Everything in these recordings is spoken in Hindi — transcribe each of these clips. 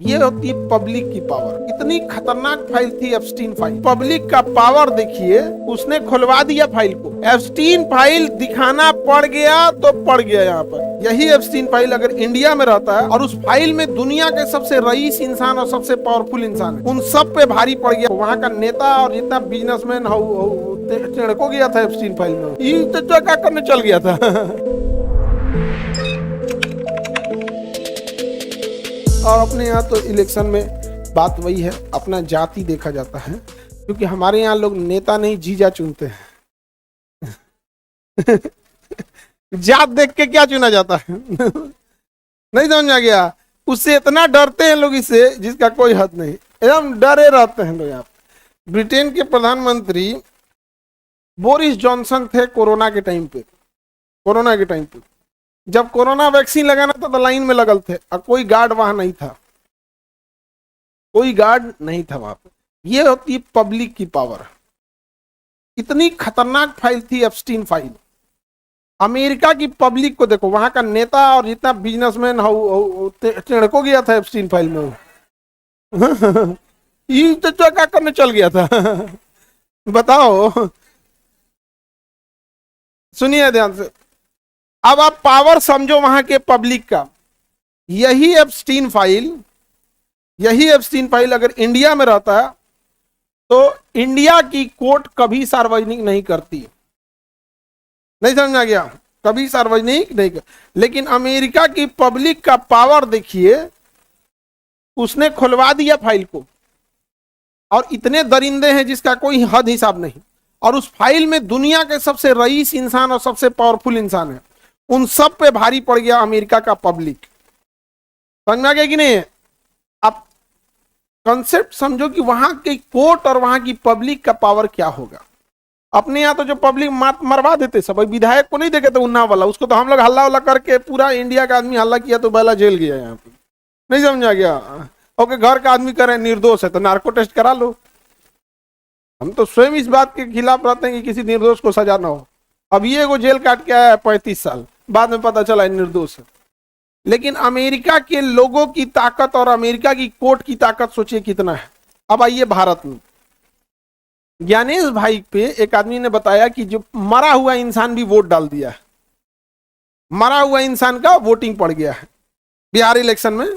ये होती है पब्लिक की पावर। इतनी खतरनाक फाइल थी एप्स्टीन फाइल। पब्लिक का पावर देखिए, उसने खुलवा दिया फाइल को। एप्स्टीन फाइल दिखाना पड़ गया तो पड़ गया। यहाँ पर यही एप्स्टीन फाइल अगर इंडिया में रहता है और उस फाइल में दुनिया के सबसे रईस इंसान और सबसे पावरफुल इंसान है, उन सब पे भारी पड़ गया। वहाँ का नेता और जितना बिजनेसमैन को गया था एप्स्टीन फाइल में, ये तो क्या करने चल गया था। और अपने यहाँ तो इलेक्शन में बात वही है, अपना जाति देखा जाता है, क्योंकि हमारे यहाँ लोग नेता नहीं जीजा चुनते हैं। जात देख के क्या चुना जाता है। नहीं समझ आ गया। उससे इतना डरते हैं लोग इससे जिसका कोई हद नहीं, एकदम डरे रहते हैं लोग। यहाँ ब्रिटेन के प्रधानमंत्री बोरिस जॉनसन थे कोरोना के टाइम पे। जब कोरोना वैक्सीन लगाना था तो लाइन में लगल थे और कोई गार्ड वहां नहीं था, वहां पे। ये होती है पब्लिक की पावर। इतनी खतरनाक फाइल थी एप्स्टीन फाइल। अमेरिका की पब्लिक को देखो, वहां का नेता और जितना बिजनेसमैन को गया था एप्स्टीन फाइल में। ये तो क्या करने चल गया था। बताओ, सुनिए ध्यान से। अब आप पावर समझो वहां के पब्लिक का। यही एप्स्टीन फाइल अगर इंडिया में रहता है तो इंडिया की कोर्ट कभी सार्वजनिक नहीं करती। नहीं समझ आ गया? कभी सार्वजनिक नहीं कर। लेकिन अमेरिका की पब्लिक का पावर देखिए, उसने खुलवा दिया फाइल को। और इतने दरिंदे हैं जिसका कोई हद हिसाब नहीं। और उस फाइल में दुनिया के सबसे रईस इंसान और सबसे पावरफुल इंसान है, उन सब पे भारी पड़ गया अमेरिका का पब्लिक। समझ में आ गया कि नहीं? आप कॉन्सेप्ट समझो कि वहां की कोर्ट और वहां की पब्लिक का पावर क्या होगा। अपने यहाँ तो जो पब्लिक मरवा देते सब, विधायक को नहीं देखे थे उन्नाव वाला, उसको तो हम लोग हल्ला उल्ला करके पूरा इंडिया का आदमी हल्ला किया तो बेला जेल गया। यहाँ पे नहीं समझ आ गया? ओके, घर का आदमी करे निर्दोष है तो नार्को टेस्ट करा लो। हम तो स्वयं इस बात के खिलाफ रहते हैं कि किसी निर्दोष को सजा ना हो। अब ये को जेल काट के आया है 35 साल, बाद में पता चला निर्दोष है। लेकिन अमेरिका के लोगों की ताकत और अमेरिका की कोर्ट की ताकत सोचिए कितना है। अब आइए भारत में। ज्ञानेश भाई पे एक आदमी ने बताया कि जो मरा हुआ इंसान भी वोट डाल दिया है, मरा हुआ इंसान का वोटिंग पड़ गया है बिहार इलेक्शन में।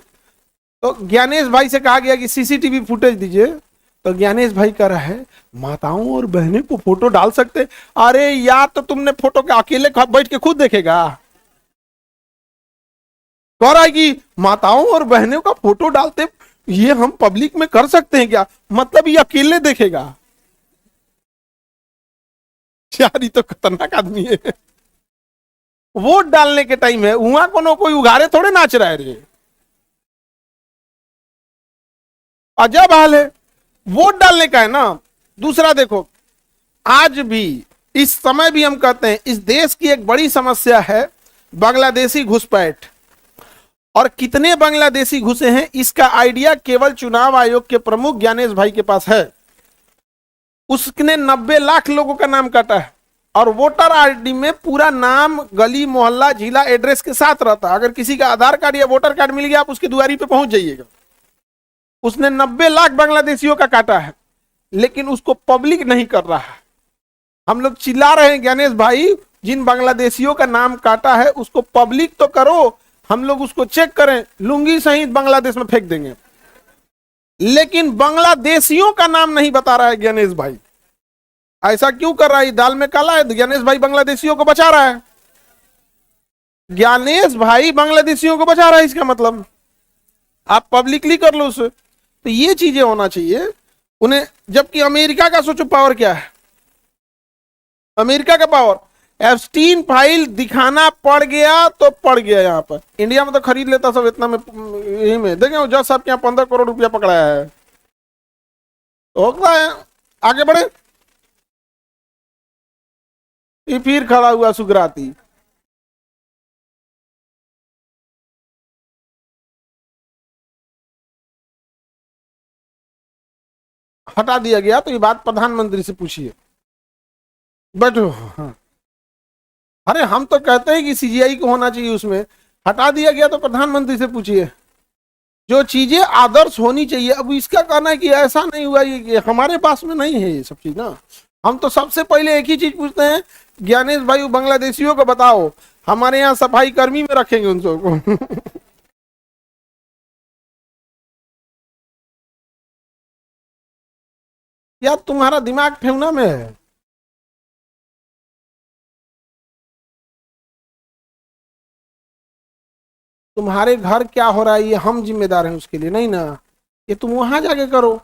तो ज्ञानेश भाई से कहा गया कि सीसीटीवी फुटेज दीजिए। तो ज्ञानेश भाई कह रहा है माताओं और बहनें को फोटो डाल सकते। अरे यार, तो तुमने फोटो के अकेले बैठ के खुद देखेगा? कह रहा है कि माताओं और बहनों का फोटो डालते ये हम पब्लिक में कर सकते हैं क्या? मतलब ये अकेले देखेगा? यार, ये तो खतरनाक आदमी है। वोट डालने के टाइम है, वहां कोनो कोई उघारे थोड़े नाच रहा है रे। अजब हाल है। वोट डालने का है ना। दूसरा देखो, आज भी इस समय भी हम कहते हैं इस देश की एक बड़ी समस्या है बांग्लादेशी घुसपैठ। और कितने बांग्लादेशी घुसे हैं इसका आइडिया केवल चुनाव आयोग के प्रमुख ज्ञानेश भाई के पास है। उसने 90 लाख लोगों का नाम काटा है और वोटर आईडी में पूरा नाम, गली, मोहल्ला, जिला, एड्रेस के साथ रहता है। अगर किसी का आधार कार्ड या वोटर कार्ड मिल गया, आप उसकी दुआरी पे पहुंच जाइएगा। उसने 90 लाख बांग्लादेशियों का काटा है, लेकिन उसको पब्लिक नहीं कर रहा है। हम लोग चिल्ला रहे हैं ज्ञानेश भाई, जिन बांग्लादेशियों का नाम काटा है उसको पब्लिक तो करो, हम लोग उसको चेक करें, लुंगी सहित बांग्लादेश में फेंक देंगे। लेकिन बांग्लादेशियों का नाम नहीं बता रहा है ज्ञानेश भाई। ऐसा क्यों कर रहा है? दाल में काला है। ज्ञानेश भाई बांग्लादेशियों को बचा रहा है। ज्ञानेश भाई बांग्लादेशियों को बचा रहा है, इसका मतलब आप पब्लिकली कर लो उसे। तो ये चीजें होना चाहिए उन्हें। जबकि अमेरिका का सोचो पावर क्या है। अमेरिका का पावर, एप्स्टीन फाइल दिखाना पड़ गया तो पड़ गया। यहाँ पर इंडिया में तो खरीद लेता सब इतना में, यही में देखें जज साहब के यहाँ 15 करोड़ रुपया पकड़ाया है। तो होता है, आगे बढ़े। ये फिर खड़ा हुआ सुगराती। हटा दिया गया तो ये बात प्रधानमंत्री से पूछिए। बैठो। हाँ, अरे हम तो कहते हैं कि सीजीआई को होना चाहिए, उसमें हटा दिया गया तो प्रधानमंत्री से पूछिए। जो चीजें आदर्श होनी चाहिए, अब इसका कहना है कि ऐसा नहीं हुआ, ये हमारे पास में नहीं है ये सब चीज ना। हम तो सबसे पहले एक ही चीज पूछते हैं, ज्ञानेश भाई बांग्लादेशियों को बताओ, हमारे यहाँ सफाई कर्मी में रखेंगे उन सबको। या तुम्हारा दिमाग ठेवना में है? तुम्हारे घर क्या हो रहा है ये हम जिम्मेदार हैं उसके लिए, नहीं ना, ये तुम वहां जाके करो।